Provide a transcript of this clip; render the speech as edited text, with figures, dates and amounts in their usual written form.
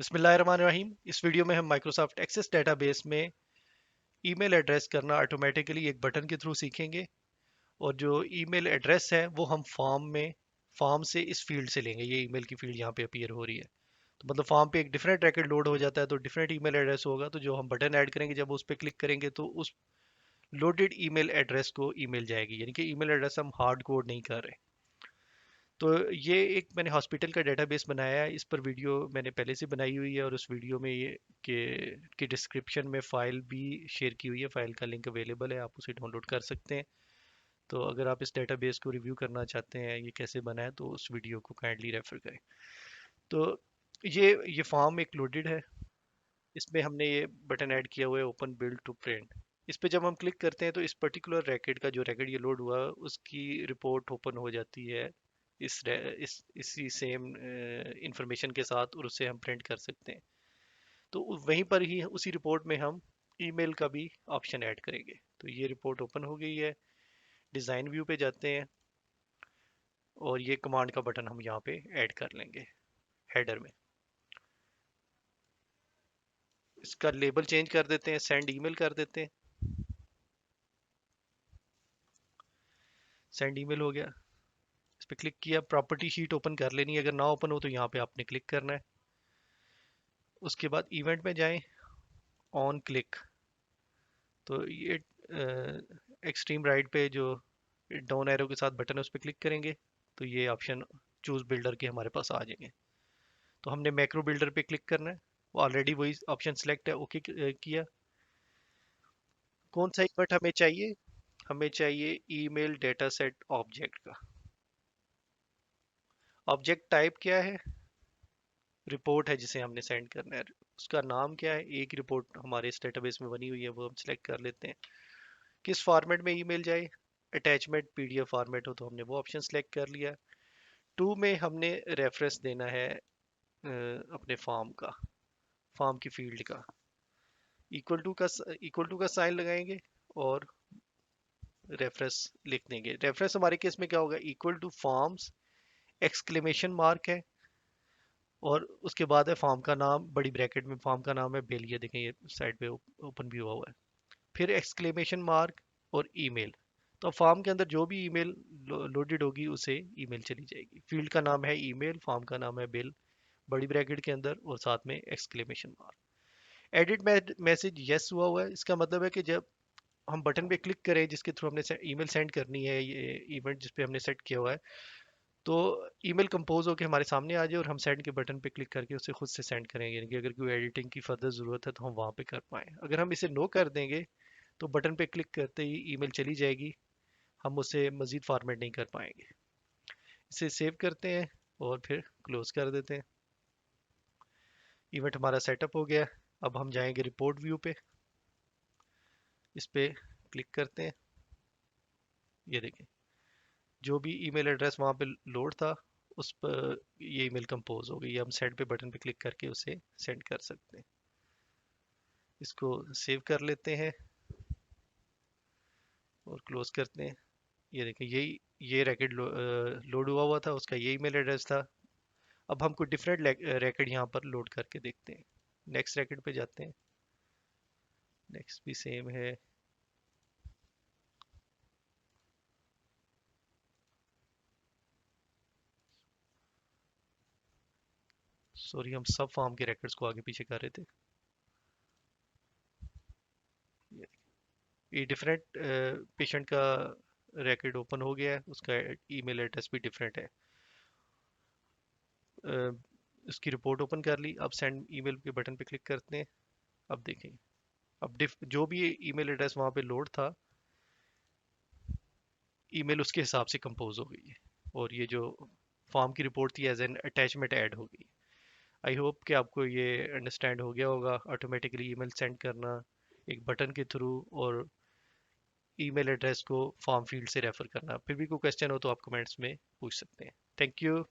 बिस्मिल्लाहिर्रहमानिर्रहीम। इस वीडियो में हम माइक्रोसॉफ्ट एक्सेस डेटाबेस में ईमेल एड्रेस करना ऑटोमेटिकली एक बटन के थ्रू सीखेंगे। और जो ईमेल एड्रेस है वो हम फॉर्म से इस फील्ड से लेंगे। ये ईमेल की फील्ड यहाँ पे अपीयर हो रही है, तो मतलब फॉर्म पे एक डिफरेंट रैकेट लोड हो जाता है तो डिफरेंट ईमेल एड्रेस होगा। तो जो हम बटन ऐड करेंगे जब उस पर क्लिक करेंगे तो उस लोडेड ईमेल एड्रेस को ईमेल जाएगी, यानी कि ईमेल एड्रेस हम हार्ड कोड नहीं कर रहे। तो ये एक मैंने हॉस्पिटल का डेटाबेस बनाया है। इस पर वीडियो मैंने पहले से बनाई हुई है और उस वीडियो में ये के डिस्क्रिप्शन में फ़ाइल भी शेयर की हुई है। फ़ाइल का लिंक अवेलेबल है, आप उसे डाउनलोड कर सकते हैं। तो अगर आप इस डेटाबेस को रिव्यू करना चाहते हैं ये कैसे बना है तो उस वीडियो को काइंडली रेफर करें। तो ये फॉर्म एक लोडेड है। इसमें हमने ये बटन ऐड किया हुआ है, ओपन बिल्ड टू प्रिंट। इस पे जब हम क्लिक करते हैं तो इस पर्टिकुलर रैकेट का जो रैकेट ये लोड हुआ उसकी रिपोर्ट ओपन हो जाती है इसी सेम इंफॉर्मेशन के साथ, और उससे हम प्रिंट कर सकते हैं। तो वहीं पर ही उसी रिपोर्ट में हम ईमेल का भी ऑप्शन ऐड करेंगे। तो ये रिपोर्ट ओपन हो गई है। डिज़ाइन व्यू पे जाते हैं और ये कमांड का बटन हम यहाँ पे ऐड कर लेंगे हेडर में। इसका लेबल चेंज कर देते हैं, सेंड ईमेल कर देते हैं। सेंड ईमेल हो गया। इस पर क्लिक किया, प्रॉपर्टी शीट ओपन कर लेनी है। अगर ना ओपन हो तो यहाँ पे आपने क्लिक करना है। उसके बाद इवेंट में जाएं, ऑन क्लिक। तो ये एक्सट्रीम राइट पे जो डाउन एरो के साथ बटन है उस पर क्लिक करेंगे तो ये ऑप्शन चूज बिल्डर के हमारे पास आ जाएंगे। तो हमने मैक्रो बिल्डर पे क्लिक करना है। वो ऑलरेडी वही ऑप्शन सेलेक्ट है, ओके किया। कौन सा इवेंट हमें चाहिए? हमें चाहिए ईमेल डेटा सेट ऑब्जेक्ट का। ऑब्जेक्ट टाइप क्या है? रिपोर्ट है जिसे हमने सेंड करना है। उसका नाम क्या है? एक रिपोर्ट हमारे इस डेटाबेस में बनी हुई है, वो हम सिलेक्ट कर लेते हैं। किस फॉर्मेट में ईमेल जाए? अटैचमेंट पीडीएफ फॉर्मेट हो तो हमने वो ऑप्शन सेलेक्ट कर लिया। टू में हमने रेफरेंस देना है अपने फॉर्म की फील्ड का। इक्वल टू का साइन लगाएंगे और रेफरेंस लिख देंगे। रेफरेंस हमारे केस में क्या होगा? Equal two forms, exclamation mark है, और उसके बाद है फॉर्म का नाम, बड़ी ब्रैकेट में फॉर्म का नाम है बिल। ये देखें, ये साइड पे ओपन भी हुआ हुआ है। फिर एक्सक्लेमेशन मार्क और ईमेल। तो फॉर्म के अंदर जो भी ईमेल लोडेड होगी उसे ईमेल चली जाएगी। फील्ड का नाम है ईमेल, फॉर्म का नाम है बिल, बड़ी ब्रैकेट के अंदर और साथ में exclamation mark. Edit message yes हुआ है। इसका मतलब है कि जब हम बटन पे क्लिक करें जिसके थ्रू हमने ईमेल सेंड करनी है, ये इवेंट जिस पे हमने सेट किया हुआ है, तो ईमेल कंपोज होकर हमारे सामने आ जाए और हम सेंड के बटन पे क्लिक करके उसे खुद से सेंड करेंगे। यानी कि अगर कोई एडिटिंग की फर्दर ज़रूरत है तो हम वहाँ पे कर पाएँ। अगर हम इसे नो कर देंगे तो बटन पे क्लिक करते ही ईमेल चली जाएगी, हम उसे मज़ीद फॉर्मेट नहीं कर पाएंगे। इसे सेव करते हैं और फिर क्लोज कर देते हैं। इवेंट हमारा सेटअप हो गया। अब हम जाएंगे रिपोर्ट व्यू पे, इस पे क्लिक करते हैं। ये देखें, जो भी ईमेल एड्रेस वहाँ पे लोड था उस पर ये ईमेल कंपोज हो गई। हम सेंड पे बटन पे क्लिक करके उसे सेंड कर सकते हैं। इसको सेव कर लेते हैं और क्लोज करते हैं। ये देखें, ये रैकेट लोड हुआ हुआ था, उसका ये ईमेल एड्रेस था। अब हम कुछ डिफरेंट रैकेट यहाँ पर लोड करके देखते हैं। नेक्स्ट रैकेट पे जाते हैं। नेक्स्ट भी सेम है। सॉरी, हम सब फॉर्म के रैकेट्स को आगे पीछे कर रहे थे। ये डिफरेंट पेशेंट का रैकेट ओपन हो गया है, उसका ईमेल एड्रेस भी डिफरेंट है। अ, इसकी रिपोर्ट ओपन कर ली। अब सेंड ईमेल के बटन पे क्लिक करते हैं। अब देखें, अब जो भी ईमेल एड्रेस वहाँ पे लोड था, ईमेल उसके हिसाब से कंपोज हो गई है और ये जो फॉर्म की रिपोर्ट थी एज एन अटैचमेंट ऐड हो गई। आई होप कि आपको ये अंडरस्टैंड हो गया होगा ऑटोमेटिकली ईमेल सेंड करना एक बटन के थ्रू, और ईमेल एड्रेस को फॉर्म फील्ड से रेफर करना। फिर भी कोई क्वेश्चन हो तो आप कमेंट्स में पूछ सकते हैं। Thank you.